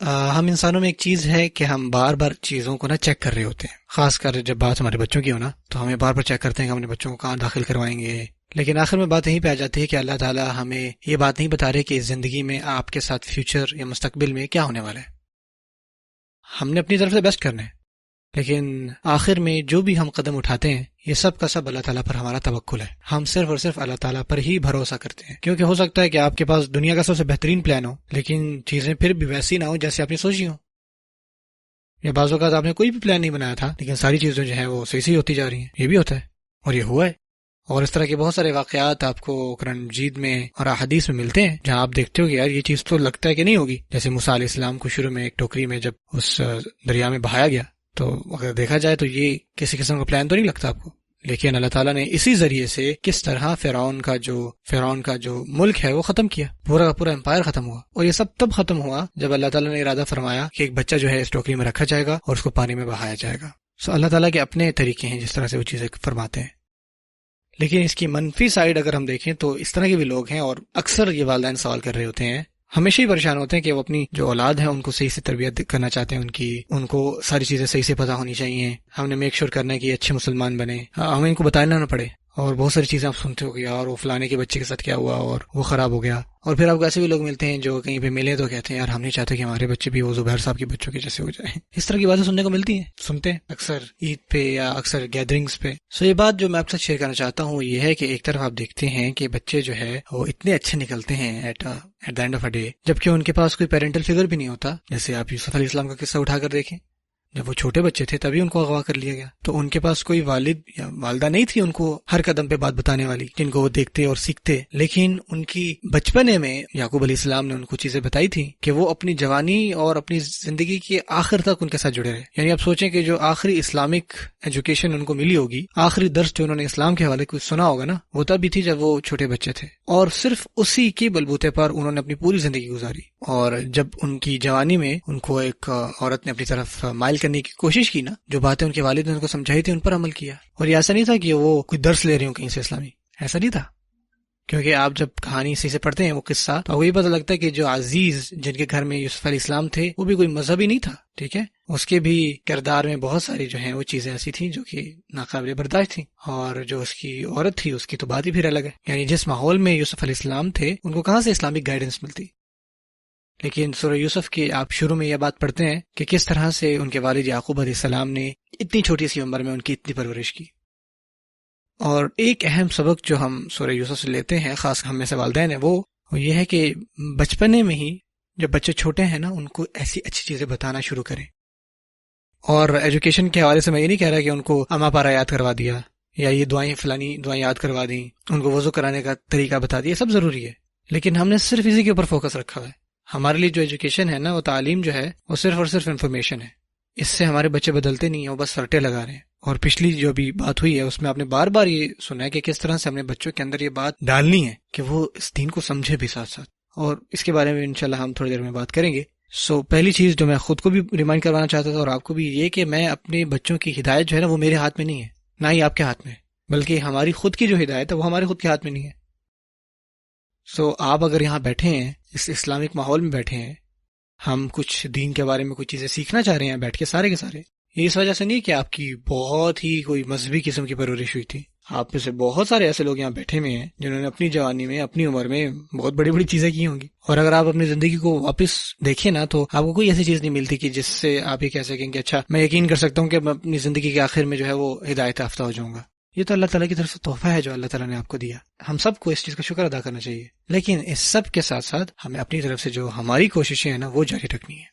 ہم انسانوں میں ایک چیز ہے کہ ہم بار بار چیزوں کو نا چیک کر رہے ہوتے ہیں، خاص کر جب بات ہمارے بچوں کی ہو نا تو ہمیں بار بار چیک کرتے ہیں کہ ہم اپنے بچوں کو کہاں داخل کروائیں گے. لیکن آخر میں بات یہیں پہ آ جاتی ہے کہ اللہ تعالیٰ ہمیں یہ بات نہیں بتا رہے کہ اس زندگی میں آپ کے ساتھ فیوچر یا مستقبل میں کیا ہونے والا ہے. ہم نے اپنی طرف سے بیسٹ کرنا ہے، لیکن آخر میں جو بھی ہم قدم اٹھاتے ہیں یہ سب کا سب اللہ تعالیٰ پر ہمارا توکل ہے. ہم صرف اور صرف اللہ تعالیٰ پر ہی بھروسہ کرتے ہیں، کیونکہ ہو سکتا ہے کہ آپ کے پاس دنیا کا سب سے بہترین پلان ہو لیکن چیزیں پھر بھی ویسی نہ ہو جیسے آپ نے سوچی ہوں، یا بعض اوقات آپ نے کوئی بھی پلان نہیں بنایا تھا لیکن ساری چیزیں جو ہیں وہ صحیح صحیح ہوتی جا رہی ہیں. یہ بھی ہوتا ہے اور یہ ہوا ہے. اور اس طرح کے بہت سارے واقعات آپ کو قرآن مجید میں اور احادیث میں ملتے ہیں جہاں آپ دیکھتے ہو کہ یار یہ چیز تو لگتا ہے کہ نہیں ہوگی. جیسے موسیٰ علیہ السلام کو شروع میں ایک ٹوکری میں جب اس دریا میں بہایا گیا تو اگر دیکھا جائے تو یہ کسی قسم کا پلان تو نہیں لگتا آپ کو، لیکن اللہ تعالیٰ نے اسی ذریعے سے کس طرح فرعون کا جو ملک ہے وہ ختم کیا، پورا کا پورا امپائر ختم ہوا. اور یہ سب تب ختم ہوا جب اللہ تعالیٰ نے ارادہ فرمایا کہ ایک بچہ جو ہے اس ٹوکری میں رکھا جائے گا اور اس کو پانی میں بہایا جائے گا. اللہ تعالیٰ کے اپنے طریقے ہیں جس طرح سے وہ چیزیں فرماتے ہیں. لیکن اس کی منفی سائیڈ اگر ہم دیکھیں تو اس طرح کے بھی لوگ ہیں، اور اکثر یہ والدین سوال کر رہے ہوتے ہیں، ہمیشہ ہی پریشان ہوتے ہیں کہ وہ اپنی جو اولاد ہے ان کو صحیح سے تربیت کرنا چاہتے ہیں، ان کو ساری چیزیں صحیح سے پتہ ہونی چاہیے. ہم نے میک شور کرنا ہے کہ یہ اچھے مسلمان بنے، ہمیں ان کو بتانا نہ پڑے. اور بہت ساری چیزیں آپ سنتے ہو کہ یار وہ فلانے کے بچے کے ساتھ کیا ہوا اور وہ خراب ہو گیا. اور پھر آپ کو ایسے بھی لوگ ملتے ہیں جو کہیں پہ ملے تو کہتے ہیں یار ہم نہیں چاہتے کہ ہمارے بچے بھی وہ زبیر صاحب کے بچوں کے جیسے ہو جائیں. اس طرح کی باتیں سننے کو ملتی ہیں، سنتے ہیں اکثر عید پہ یا اکثر گیدرنگز پہ. یہ بات جو میں آپ کے ساتھ شیئر کرنا چاہتا ہوں یہ ہے کہ ایک طرف آپ دیکھتے ہیں کہ بچے جو ہے وہ اتنے اچھے نکلتے ہیں at the end of a day, جبکہ ان کے پاس کوئی پیرنٹل فگر بھی نہیں ہوتا. جیسے آپ یوسف علیہ السلام کا قصہ اٹھا کر دیکھیں، جب وہ چھوٹے بچے تھے تبھی ان کو اغوا کر لیا گیا تو ان کے پاس کوئی والد یا والدہ نہیں تھی ان کو ہر قدم پہ بات بتانے والی جن کو وہ دیکھتے اور سیکھتے. لیکن ان کی بچپنے میں یعقوب علیہ السلام نے ان کو چیزیں بتائی تھی کہ وہ اپنی جوانی اور اپنی زندگی کے آخر تک ان کے ساتھ جڑے رہے. یعنی آپ سوچیں کہ جو آخری اسلامک ایجوکیشن ان کو ملی ہوگی، آخری درس جو انہوں نے اسلام کے حوالے کچھ سنا ہوگا نا، وہ تب بھی تھی جب وہ چھوٹے بچے تھے، اور صرف اسی کے بلبوتے پر انہوں نے اپنی پوری زندگی گزاری. اور جب ان کی جوانی میں ان کو ایک عورت نے اپنی طرف مائل کرنے کی کوشش کی نا، جو باتیں ان کے والد نے ان کو سمجھائی تھی ان پر عمل کیا. اور یہ ایسا نہیں تھا کہ وہ کوئی درس لے رہے ہوں کہیں سے اسلامی، ایسا نہیں تھا. کیونکہ آپ جب کہانی سے پڑھتے ہیں وہ قصہ تو وہی پتہ لگتا ہے کہ جو عزیز جن کے گھر میں یوسف علیہ السلام تھے وہ بھی کوئی مذہبی نہیں تھا، ٹھیک ہے. اس کے بھی کردار میں بہت ساری جو ہیں وہ چیزیں ایسی تھیں جو کہ ناقابل برداشت تھیں، اور جو اس کی عورت تھی اس کی تو بات ہی پھر الگ ہے. یعنی جس ماحول میں یوسف علیہ السلام تھے ان کو کہاں سے اسلامک گائیڈنس ملتی. لیکن سورہ یوسف کی آپ شروع میں یہ بات پڑھتے ہیں کہ کس طرح سے ان کے والد یعقوب علیہ السلام نے اتنی چھوٹی سی عمر میں ان کی اتنی پرورش کی. اور ایک اہم سبق جو ہم سورہ یوسف سے لیتے ہیں، خاص ہم میں سے والدین ہیں، وہ یہ ہے کہ بچپنے میں ہی جب بچے چھوٹے ہیں نا ان کو ایسی اچھی چیزیں بتانا شروع کریں. اور ایجوکیشن کے حوالے سے میں یہ نہیں کہہ رہا کہ ان کو اما پارا یاد کروا دیا یا یہ دعائیں فلانی دعائیں یاد کروا دیں، ان کو وضو کرانے کا طریقہ بتا دیا، سب ضروری ہے. لیکن ہم نے صرف اسی کے اوپر فوکس رکھا ہے. ہمارے لیے جو ایجوکیشن ہے نا، وہ تعلیم جو ہے وہ صرف اور صرف انفارمیشن ہے. اس سے ہمارے بچے بدلتے نہیں ہیں، وہ بس سرٹے لگا رہے ہیں. اور پچھلی جو بھی بات ہوئی ہے اس میں آپ نے بار بار یہ سنا ہے کہ کس طرح سے ہم نے بچوں کے اندر یہ بات ڈالنی ہے کہ وہ اس دین کو سمجھے بھی ساتھ ساتھ. اور اس کے بارے میں انشاءاللہ ہم تھوڑی دیر میں بات کریں گے. پہلی چیز جو میں خود کو بھی ریمائنڈ کروانا چاہتا تھا اور آپ کو بھی، یہ کہ میں اپنے بچوں کی ہدایت جو ہے نا وہ میرے ہاتھ میں نہیں ہے، نہ ہی آپ کے ہاتھ میں، بلکہ ہماری خود کی جو ہدایت ہے وہ ہمارے خود کے ہاتھ میں نہیں ہے. آپ اگر یہاں بیٹھے ہیں، اس اسلامک ماحول میں بیٹھے ہیں، ہم کچھ دین کے بارے میں کچھ چیزیں سیکھنا چاہ رہے ہیں بیٹھ کے سارے کے سارے، یہ اس وجہ سے نہیں کہ آپ کی بہت ہی کوئی مذہبی قسم کی پرورش ہوئی تھی. آپ میں سے بہت سارے ایسے لوگ یہاں بیٹھے ہوئے ہیں جنہوں نے اپنی جوانی میں اپنی عمر میں بہت بڑی بڑی چیزیں کی ہوں گی. اور اگر آپ اپنی زندگی کو واپس دیکھیں نا تو آپ کو کوئی ایسی چیز نہیں ملتی کہ جس سے آپ یہ کہہ سکیں کہ اچھا میں یقین کر سکتا ہوں کہ میں اپنی زندگی کے آخر میں جو ہے وہ ہدایت یافتہ ہو جاؤں گا. یہ تو اللہ تعالیٰ کی طرف سے تحفہ ہے جو اللہ تعالیٰ نے آپ کو دیا. ہم سب کو اس چیز کا شکر ادا کرنا چاہیے، لیکن اس سب کے ساتھ ساتھ ہمیں اپنی طرف سے جو ہماری کوششیں ہیں نا وہ جاری رکھنی ہے.